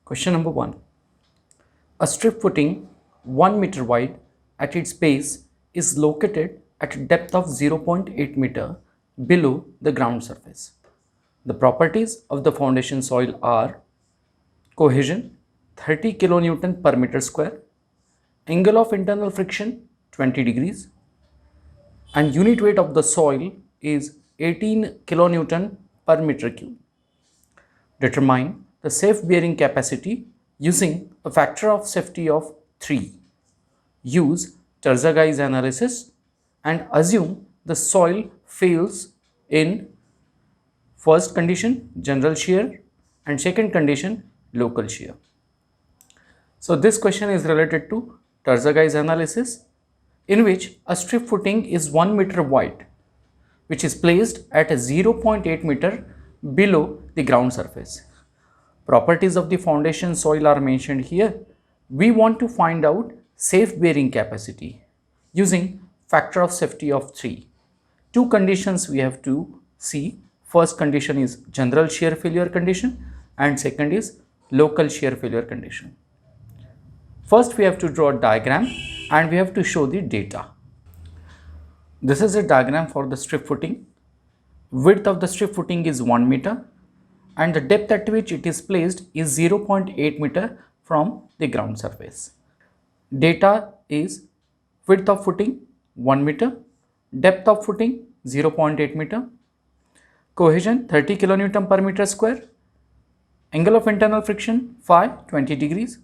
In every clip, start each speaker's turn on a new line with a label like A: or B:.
A: Question number 1. A strip footing 1 meter wide at its base is located at a depth of 0.8 meter below the ground surface. The properties of the foundation soil are cohesion 30 kilonewton per meter square, angle of internal friction 20 degrees, and unit weight of the soil is 18 kilonewton per meter cube. Determine the safe bearing capacity using a factor of safety of 3. Use Terzaghi's analysis and assume the soil fails in first condition general shear and second condition local shear. So this question is related to Terzaghi's analysis, in which a strip footing is 1 meter wide which is placed at a 0.8 meter below the ground surface. Properties of the foundation soil are mentioned here. We want to find out safe bearing capacity using factor of safety of 3. Two conditions we have to see. First condition is general shear failure condition and second is local shear failure condition. First we have to draw a diagram and we have to show the data. This is a diagram for the strip footing. Width of the strip footing is 1 meter and the depth at which it is placed is 0.8 meter from the ground surface. Data is width of footing 1 meter, depth of footing 0.8 meter, cohesion 30 kilonewton per meter square, angle of internal friction phi 20 degrees,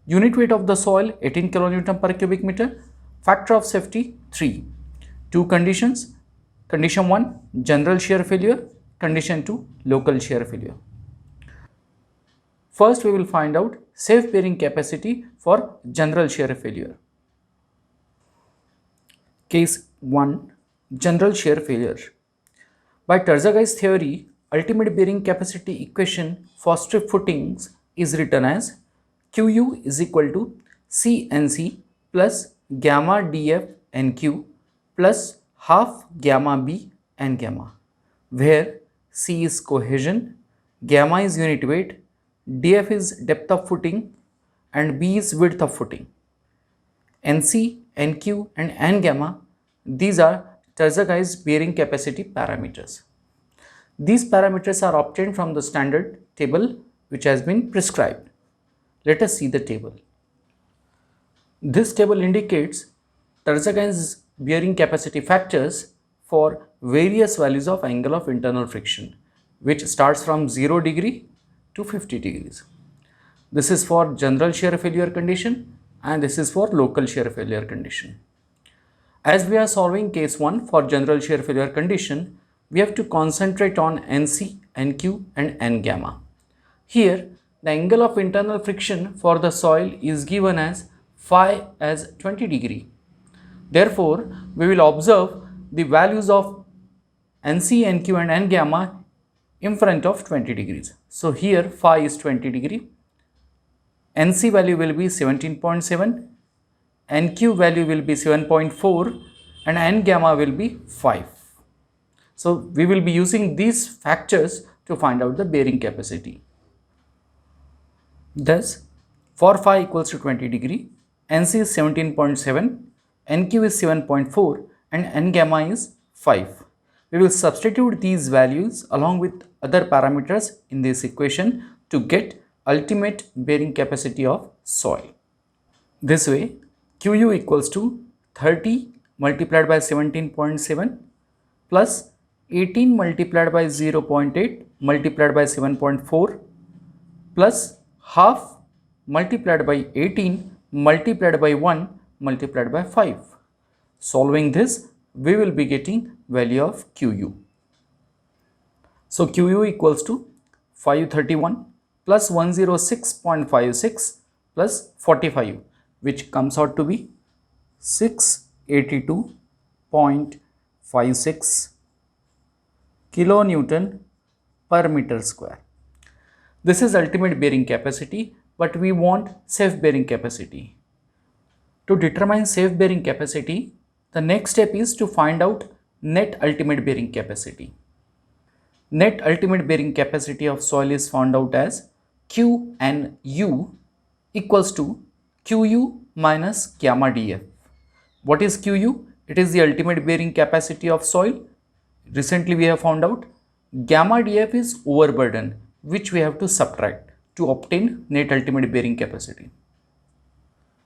A: unit weight of the soil 18 kilonewton per cubic meter, factor of safety 3. Two conditions. Condition 1 general shear failure, condition 2 local shear failure. First we will find out safe bearing capacity for general shear failure. Case 1 general shear failure. By Terzaghi's theory, ultimate bearing capacity equation for strip footings is written as Qu is equal to CNC plus gamma df NQ plus half gamma B and gamma, where C is cohesion, gamma is unit weight, df is depth of footing and B is width of footing. NC, NQ and N gamma, these are Terzaghi's bearing capacity parameters. These parameters are obtained from the standard table which has been prescribed. Let us see the table. This table indicates Terzaghi's bearing capacity factors for various values of angle of internal friction, which starts from 0 degree to 50 degrees. This is for general shear failure condition and this is for local shear failure condition. As we are solving case 1 for general shear failure condition, we have to concentrate on NC, NQ and N gamma. Here, the angle of internal friction for the soil is given as phi as 20 degree. Therefore, we will observe the values of NC, NQ and N gamma in front of 20 degrees. So here phi is 20 degree, NC value will be 17.7, NQ value will be 7.4 and N gamma will be 5. So we will be using these factors to find out the bearing capacity. Thus, for phi equals to 20 degree, NC is 17.7, NQ is 7.4 and N gamma is 5. We will substitute these values along with other parameters in this equation to get ultimate bearing capacity of soil. This way, Qu equals to 30 multiplied by 17.7 plus 18 multiplied by 0.8 multiplied by 7.4 plus half multiplied by 18 multiplied by 1 multiplied by 5. Solving this, we will be getting value of Qu. So Qu equals to 531 plus 106.56 plus 45, which comes out to be 682.56 kilonewton per meter square. This is ultimate bearing capacity, but we want safe bearing capacity. To determine safe bearing capacity, the next step is to find out net ultimate bearing capacity. Net ultimate bearing capacity of soil is found out as Q and U equals to Qu minus gamma dF. What is Qu? It is the ultimate bearing capacity of soil. Recently we have found out gamma dF is overburden, which we have to subtract to obtain net ultimate bearing capacity.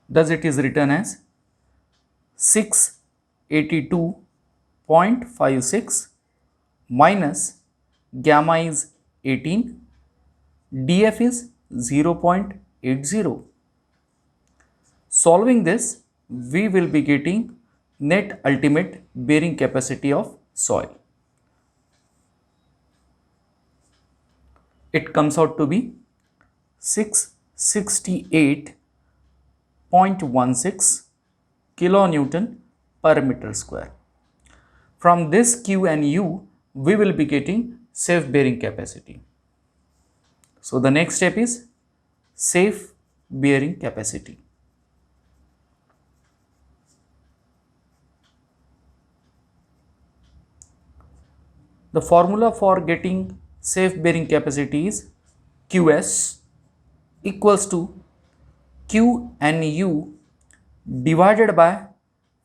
A: Thus it is written as 682.56 minus gamma is 18, dF is 0.80. Solving this, we will be getting net ultimate bearing capacity of soil. It comes out to be 668.16 kilonewton per meter square. From this Q and U, we will be getting safe bearing capacity. So the next step is safe bearing capacity. The formula for getting safe bearing capacity is Qs equals to Q and U divided by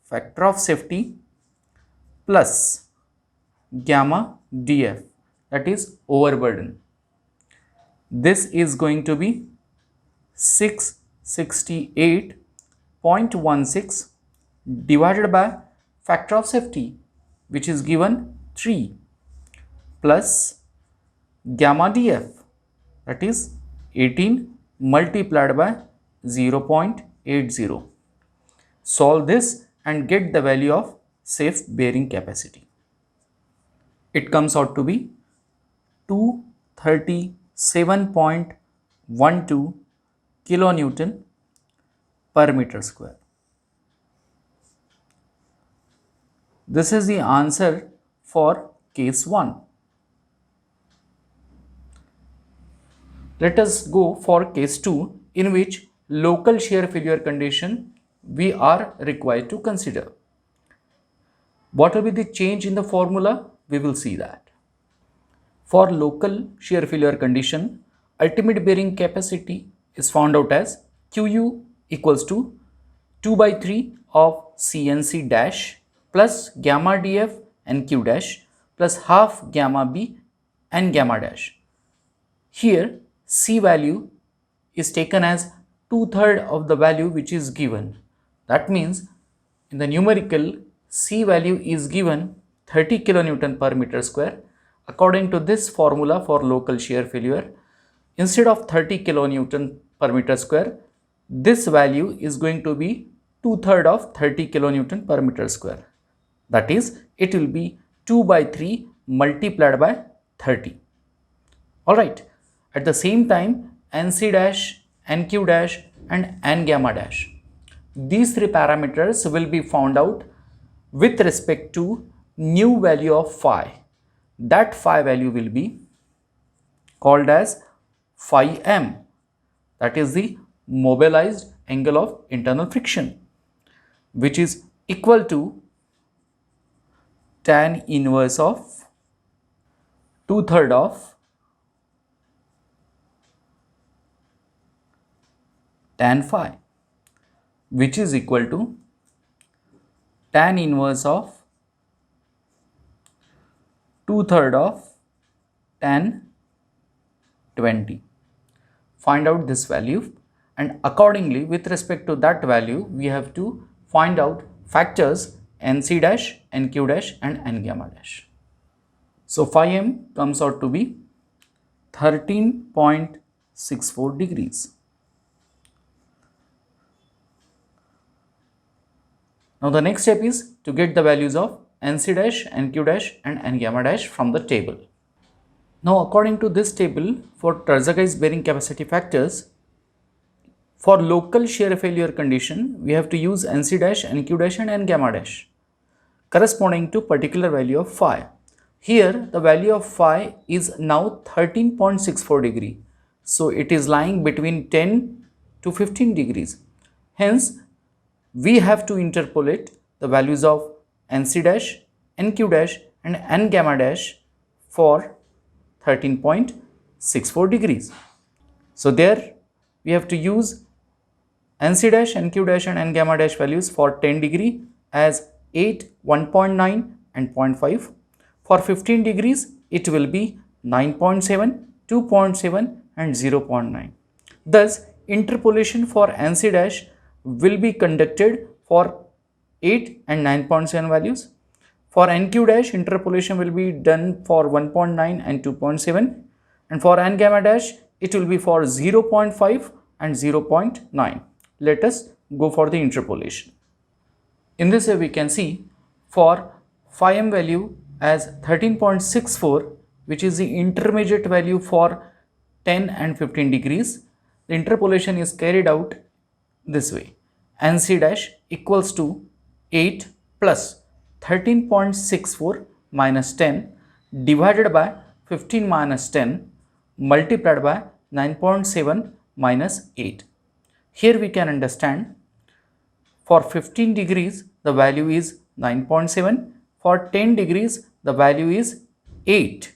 A: factor of safety plus gamma dF, that is overburden. This is going to be 668.16 divided by factor of safety, which is given 3, plus gamma dF, that is 18 multiplied by 0.80. Solve this and get the value of safe bearing capacity. It comes out to be 237.12 kilonewton per meter square. This is the answer for case 1. Let us go for case 2, in which local shear failure condition we are required to consider. What will be the change in the formula? We will see that. For local shear failure condition, ultimate bearing capacity is found out as Qu equals to 2 by 3 of CNC dash plus gamma dF and Q dash plus half gamma B and gamma dash. Here C value is taken as 2/3 of the value which is given. That means in the numerical C value is given 30 kilonewton per meter square. According to this formula for local shear failure, instead of 30 kilonewton per meter square, this value is going to be 2/3 of 30 kilonewton per meter square. That is, it will be 2 by 3 multiplied by 30. Alright. At the same time, NC dash, NQ dash and N gamma dash. These three parameters will be found out with respect to new value of phi. That phi value will be called as phi m. That is the mobilized angle of internal friction, which is equal to tan inverse of 2/3 of tan phi, which is equal to tan inverse of 2/3 of tan 20. Find out this value, and accordingly with respect to that value we have to find out factors NC dash, NQ dash and N gamma dash. So phi m comes out to be 13.64 degrees. Now the next step is to get the values of NC dash, NQ dash and N gamma dash from the table. Now according to this table, for Terzaghi's bearing capacity factors, for local shear failure condition, we have to use NC dash, NQ dash and N gamma dash corresponding to particular value of phi. Here the value of phi is now 13.64 degree. So it is lying between 10 to 15 degrees. Hence, we have to interpolate the values of NC dash, NQ dash and N gamma dash for 13.64 degrees. So there we have to use NC dash, NQ dash and N gamma dash values for 10 degree as 8, 1.9 and 0.5. For 15 degrees it will be 9.7, 2.7 and 0.9. Thus interpolation for NC dash will be conducted for 8 and 9.7 values. For NQ dash interpolation will be done for 1.9 and 2.7, and for N gamma dash it will be for 0.5 and 0.9. Let us go for the interpolation. In this way we can see for phi m value as 13.64, which is the intermediate value for 10 and 15 degrees, the interpolation is carried out this way. NC dash equals to 8 plus 13.64 minus 10 divided by 15 minus 10 multiplied by 9.7 minus 8. Here we can understand for 15 degrees the value is 9.7, for 10 degrees the value is 8,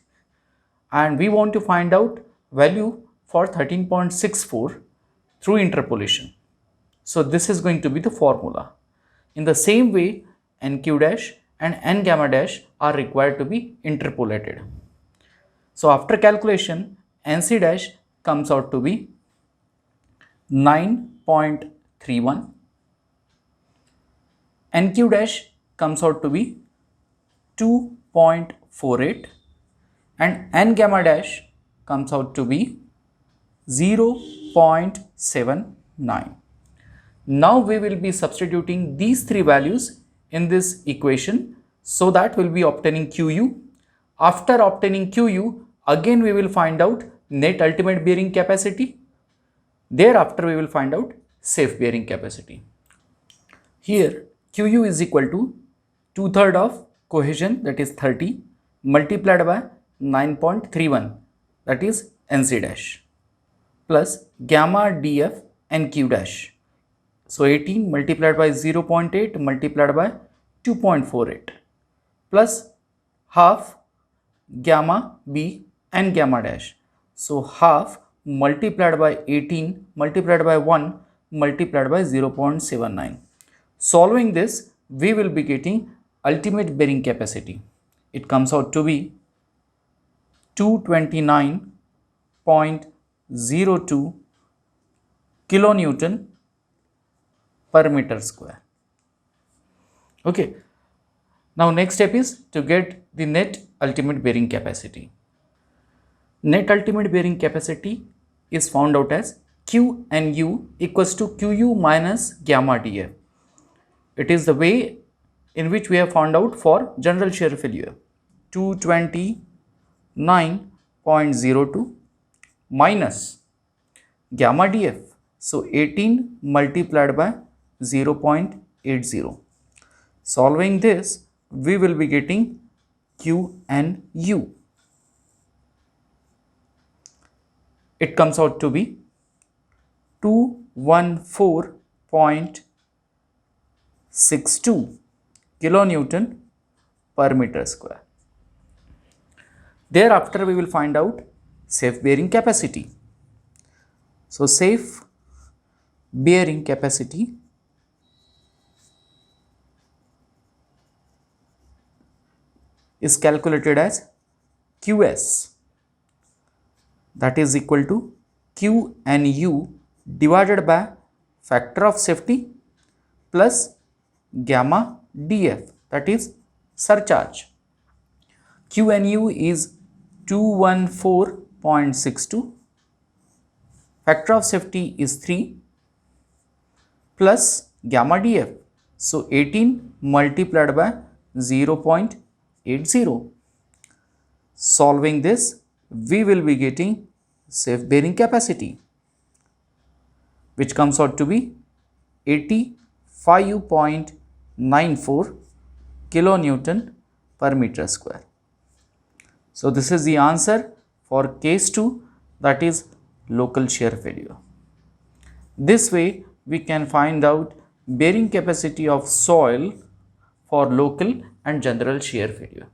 A: and we want to find out value for 13.64 through interpolation. So this is going to be the formula. In the same way, NQ dash and N gamma dash are required to be interpolated. So after calculation, NC dash comes out to be 9.31, NQ dash comes out to be 2.48 and N gamma dash comes out to be 0.79. Now we will be substituting these three values in this equation, so that we'll be obtaining QU. After obtaining QU, again we will find out net ultimate bearing capacity. Thereafter we will find out safe bearing capacity. Here QU is equal to 2/3 of cohesion, that is 30, multiplied by 9.31, that is NC dash, plus gamma df NQ dash. So 18 multiplied by 0.8 multiplied by 2.48 plus half gamma b and gamma dash. So half multiplied by 18 multiplied by 1 multiplied by 0.79. Solving this, we will be getting ultimate bearing capacity. It comes out to be 229.02 kilonewton per meter square. Okay. Now next step is to get the net ultimate bearing capacity. Net ultimate bearing capacity is found out as Q and U equals to QU minus gamma df. It is the way in which we have found out for general shear failure. 229.02 minus gamma df. So 18 multiplied by 0.80. Solving this, we will be getting Q and U. It comes out to be 214.62 kilonewton per meter square. Thereafter, we will find out safe bearing capacity. So safe bearing capacity is calculated as QS, that is equal to Q and U divided by factor of safety plus gamma df, that is surcharge. Q and U is 214.62, factor of safety is 3 plus gamma df, so 18 multiplied by 0.80. Solving this, we will be getting safe bearing capacity, which comes out to be 85.94 kilonewton per meter square. So this is the answer for case 2, that is local shear failure. This way we can find out bearing capacity of soil for local and general shear failure.